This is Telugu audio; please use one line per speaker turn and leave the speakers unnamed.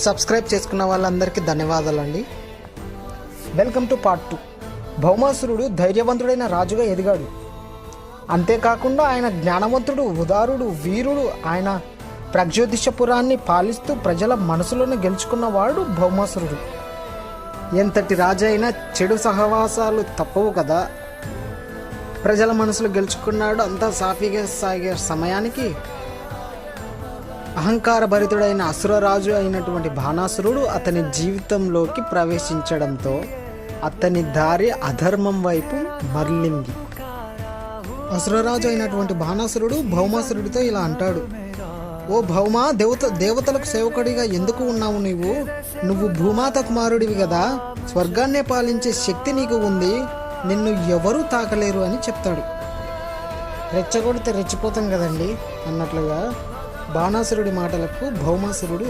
సబ్స్క్రైబ్ చేసుకున్న వాళ్ళందరికీ ధన్యవాదాలండి. Welcome to part 2. భౌమాసురుడు ధైర్యవంతుడైన రాజుగా ఎదిగాడు. అంతేకాకుండా ఆయన జ్ఞానవంతుడు, ఉదారుడు, వీరుడు. ఆయన ప్రగ్జ్యోతిషపురాన్ని పాలిస్తూ ప్రజల మనసులను గెలుచుకున్నవాడు భౌమాసురుడు. ఎంతటి రాజు అయినా చెడు సహవాసాలు తప్పవు కదా. ప్రజల మనసులు గెలుచుకున్నాడు. అంతా సాఫీగా సాగే సమయానికి అహంకార భరితుడైన అసురరాజు అయినటువంటి బాణాసురుడు అతని జీవితంలోకి ప్రవేశించడంతో అతని దారి అధర్మం వైపు మరలింది. అసురరాజు అయినటువంటి బాణాసురుడు భౌమాసురుడితో ఇలా అంటాడు: ఓ భౌమా, దేవతలకు సేవకుడిగా ఎందుకు ఉన్నావు? నువ్వు భూమాత కుమారుడివి కదా. స్వర్గాన్నే పాలించే శక్తి నీకు ఉంది. నిన్ను ఎవరూ తాకలేరు అని చెప్తాడు. రెచ్చగొడితే రెచ్చిపోతాం కదండి అన్నట్లుగా బాణాసురుడి మాటలకు భౌమాసురుడు